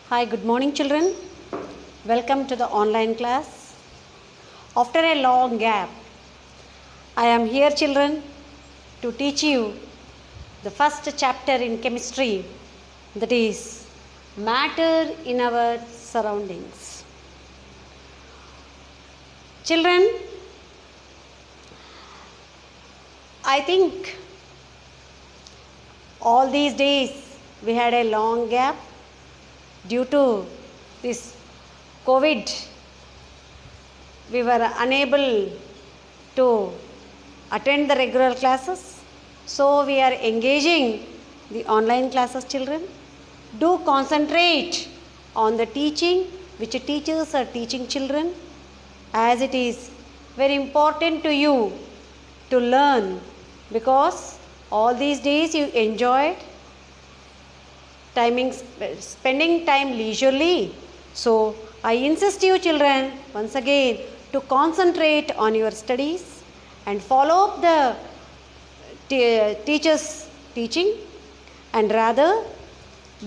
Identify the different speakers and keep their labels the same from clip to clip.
Speaker 1: Hi, good morning, children. Welcome to the online class. After a long gap, I am here, children, to teach you the first chapter in chemistry, that is matter in our surroundings. Children, I think all these days we had a long gap due to this COVID. We were unable to attend the regular classes, so we are engaging the online classes. Children, do concentrate on the teaching which teachers are teaching children, as it is very important to you to learn, because all these days you enjoyed spending time leisurely. So I insist you, children, once again to concentrate on your studies and follow up the teacher's teaching, and rather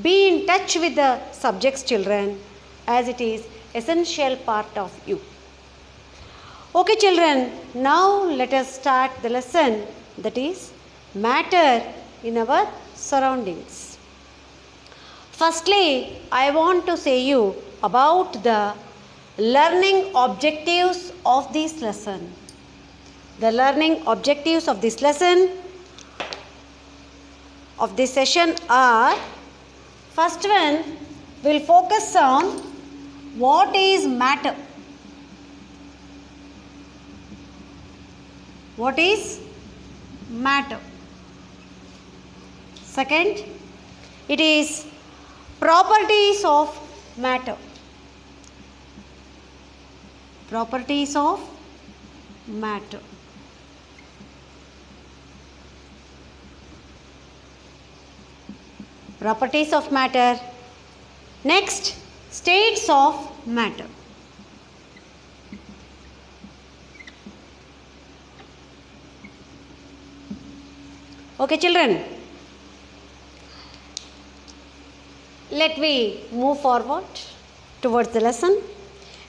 Speaker 1: be in touch with the subjects, children, as it is essential part of you. Okay, children, now let us start the lesson, that is matter in our surroundings. Firstly, I want to say you about the learning objectives of this lesson. The learning objectives of this lesson, of this session are: first one will focus on what is matter. What is matter? Second, it is properties of matter. Properties of matter. Properties of matter. Next, states of matter. Okay, children, let me move forward towards the lesson.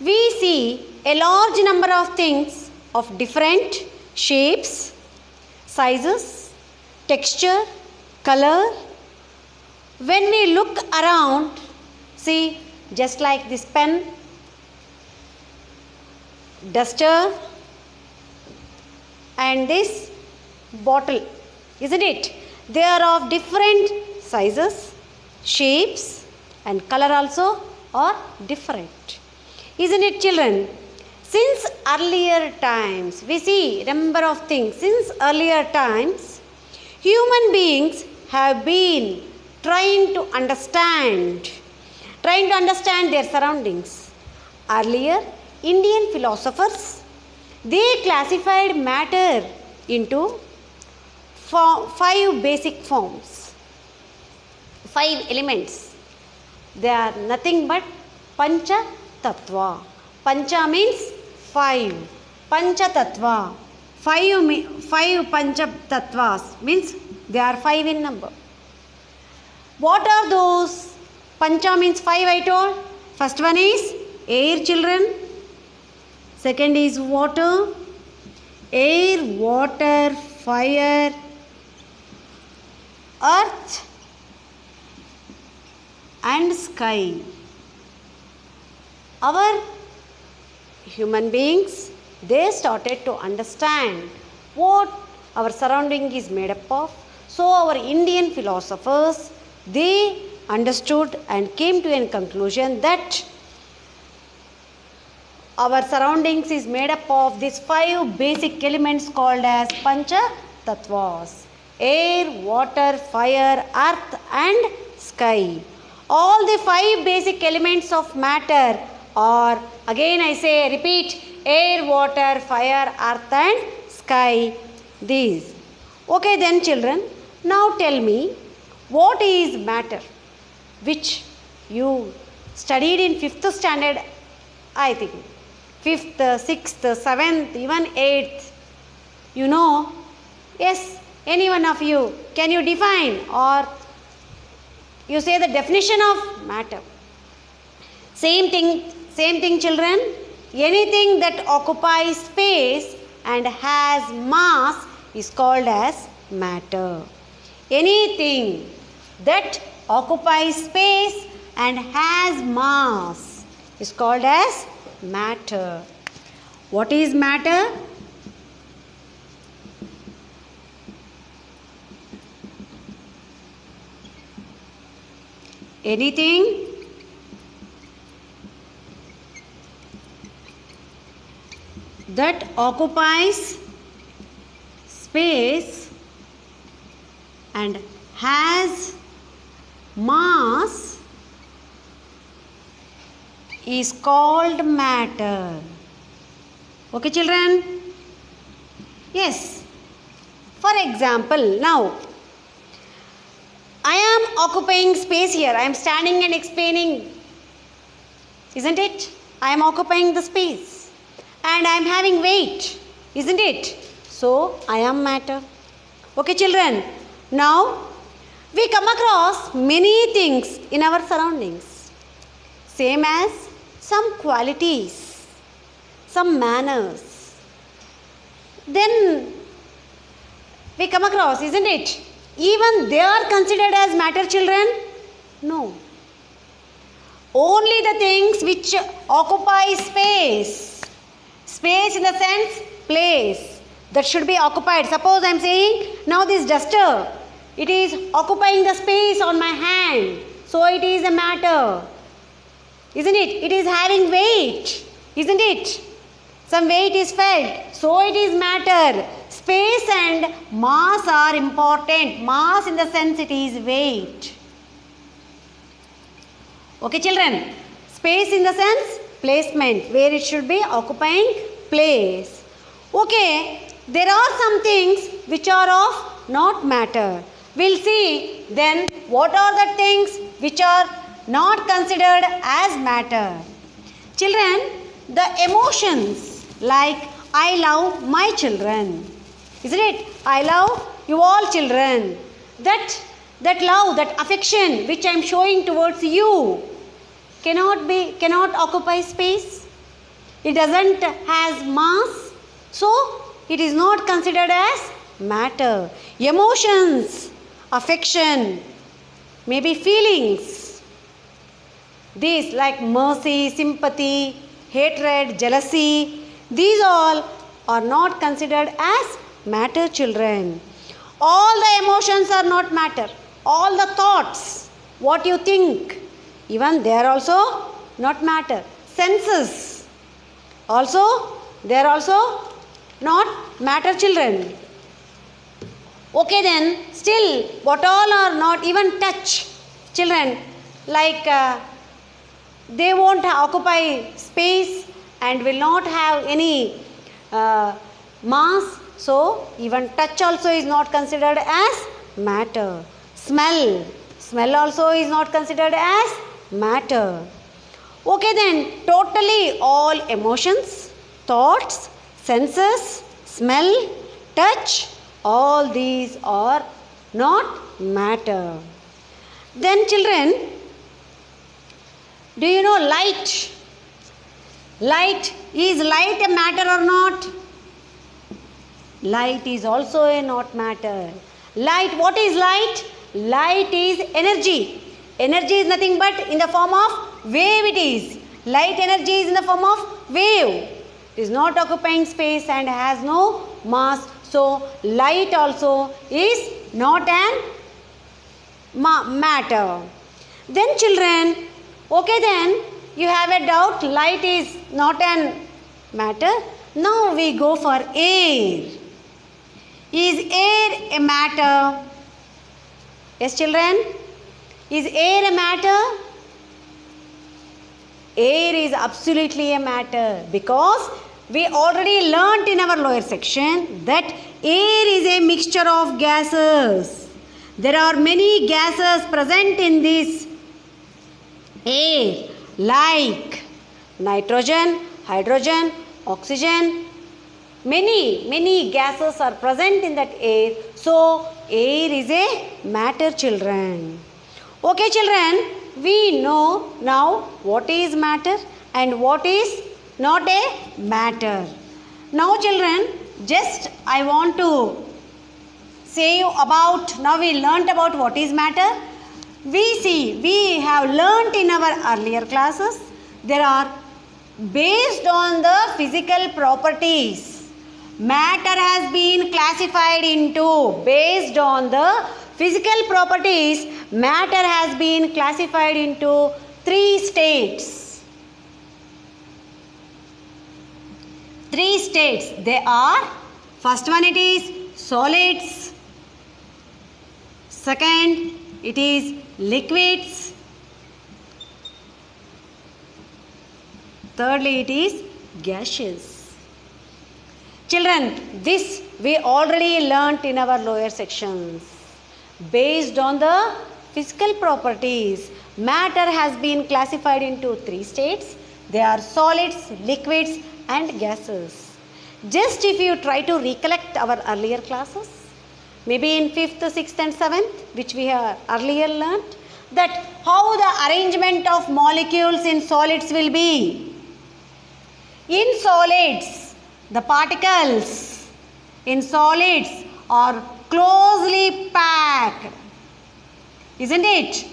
Speaker 1: We see a large number of things of different shapes, sizes, texture, color. When we look around, see, just like this pen, duster, and this bottle, isn't it? They are of different sizes, shapes, and color also are different. Isn't it, children? Since earlier times, we see a number of things. Since earlier times, human beings have been trying to understand their surroundings. Earlier, Indian philosophers, they classified matter into 5 basic forms, 5 elements. They are nothing but Pancha Tattva. Pancha means 5. Pancha Tattva. 5 Pancha Tattvas means they are 5 in number. What are those? Pancha means 5, I told. First one is air, children. Second is water. Air, water, fire, earth, and sky. Our human beings, they started to understand what our surrounding is made up of. So our Indian philosophers, they understood and came to a conclusion that our surroundings is made up of these 5 basic elements called as Pancha Tattvas: air, water, fire, earth, and sky. All the 5 basic elements of matter are, again I say, repeat, air, water, fire, earth, and sky. These. Okay then, children, now tell me, what is matter, which you studied in 5th standard, I think. 5th, 6th, 7th, even 8th. You know? Yes, any one of you, can you define or you say the definition of matter? Same thing children. Anything that occupies space and has mass is called as matter. Anything that occupies space and has mass is called as matter. What is matter? Anything that occupies space and has mass is called matter. Okay children? Yes. For example, now I am occupying space here. I am standing and explaining, isn't it? I am occupying the space and I am having weight, isn't it? So I am matter. Okay children, now we come across many things in our surroundings, same as some qualities, some manners. Then we come across, isn't it? Even they are considered as matter children? No. Only the things which occupy space. Space in the sense place that should be occupied. Suppose I am saying now this duster, it is occupying the space on my hand, so it is a matter, isn't it? It is having weight, isn't it? Some weight is felt, so it is matter. Space and mass are important. Mass in the sense it is weight. Okay children, space in the sense placement, where it should be occupying place. Okay, there are some things which are of not matter. We'll see then what are the things which are not considered as matter. Children, the emotions like I love my children, isn't it? I love you all children. That love, that affection which I am showing towards you cannot occupy space. It doesn't has mass, so it is not considered as matter. Emotions, affection, maybe feelings, these like mercy, sympathy, hatred, jealousy, these all are not considered as matter children. All the emotions are not matter. All the thoughts, what you think, even they are also not matter. Senses also, they are also not matter children. Okay then, still what all are not, even touch children, like they won't occupy space and will not have any mass, so even touch also is not considered as matter. Smell also is not considered as matter. Okay then, totally all emotions, thoughts, senses, smell, touch, all these are not matter. Then children, do you know light? Is light a matter or not? Light is also a not matter. Light, what is light? Light is energy. Energy is nothing but in the form of wave it is. Light energy is in the form of wave. It is not occupying space and has no mass. So light also is not an matter. Then children, okay then, you have a doubt, light is not an matter. Now we go for air. Is air a matter? Yes children, is air a matter? Air is absolutely a matter, because we already learnt in our lower section that air is a mixture of gases. There are many gases present in this air, like nitrogen, hydrogen, oxygen. Many gases are present in that air. So air is a matter children. Okay children, we know now what is matter and what is not a matter. Now children, just I want to say you about, now we learnt about what is matter. We have learnt in our earlier classes, there are based on the physical properties. Matter has been classified into, based on the physical properties, matter has been classified into 3 states. 3 states. They are, first one it is solids, second it is liquids, thirdly it is gaseous. Children, this we already learnt in our lower sections. Based on the physical properties, matter has been classified into 3 states. They are solids, liquids and gases. Just if you try to recollect our earlier classes, maybe in 5th, 6th and 7th, which we have earlier learnt, that how the arrangement of molecules in solids will be. In solids, the particles in solids are closely packed, isn't it?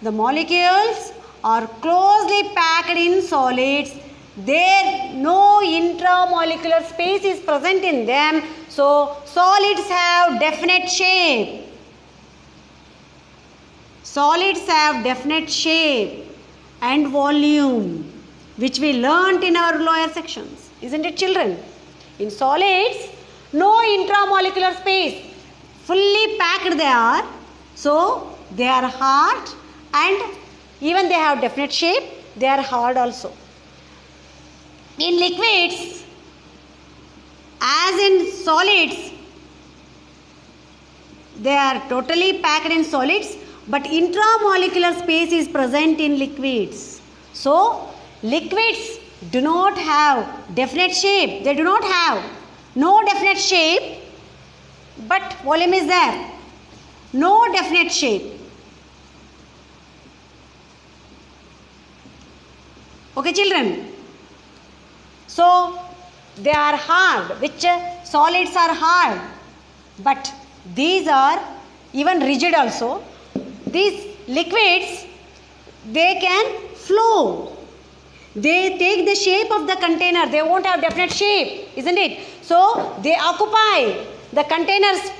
Speaker 1: The molecules are closely packed in solids. There no intramolecular space is present in them, so solids have definite shape. Solids have definite shape and volume, which we learnt in our lower sections, isn't it children? In solids, no intramolecular space, fully packed they are, so they are hard and even they have definite shape, they are hard also. In liquids, as in solids, they are totally packed in solids, but intramolecular space is present in liquids. So, liquids do not have definite shape. They do not have no definite shape, but volume is there. No definite shape. Okay, children. So, they are hard, which solids are hard, but these are even rigid also. These liquids, they can flow. They take the shape of the container. They won't have definite shape, isn't it? So, they occupy the containers.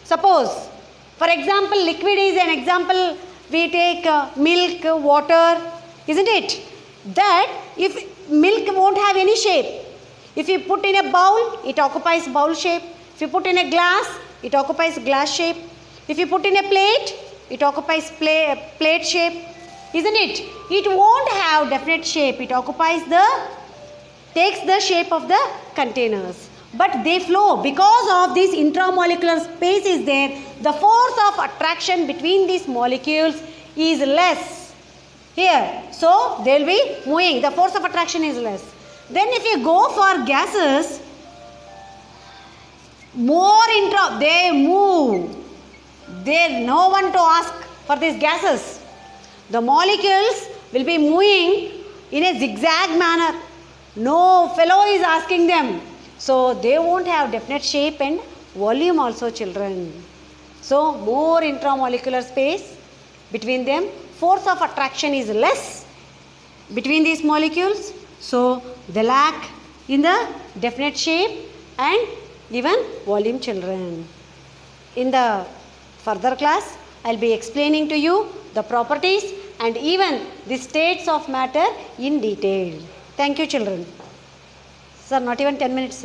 Speaker 1: Suppose, for example, liquid is an example. We take milk, water, isn't it? That if milk won't have any shape. If you put in a bowl, it occupies bowl shape. If you put in a glass, it occupies glass shape. If you put in a plate, it occupies plate shape. Isn't it? It won't have definite shape. It takes the shape of the containers. But they flow. Because of this intramolecular space is there, the force of attraction between these molecules is less. Here. So, they will be moving. The force of attraction is less. Then if you go for gases, they move. There no one to ask for these gases. The molecules will be moving in a zigzag manner. No fellow is asking them. So, they won't have definite shape and volume also, children. So, more intramolecular space between them. Force of attraction is less between these molecules. So, they lack in the definite shape and even volume, children. In the further class, I will be explaining to you the properties and even the states of matter in detail. Thank you, children. Sir, not even 10 minutes.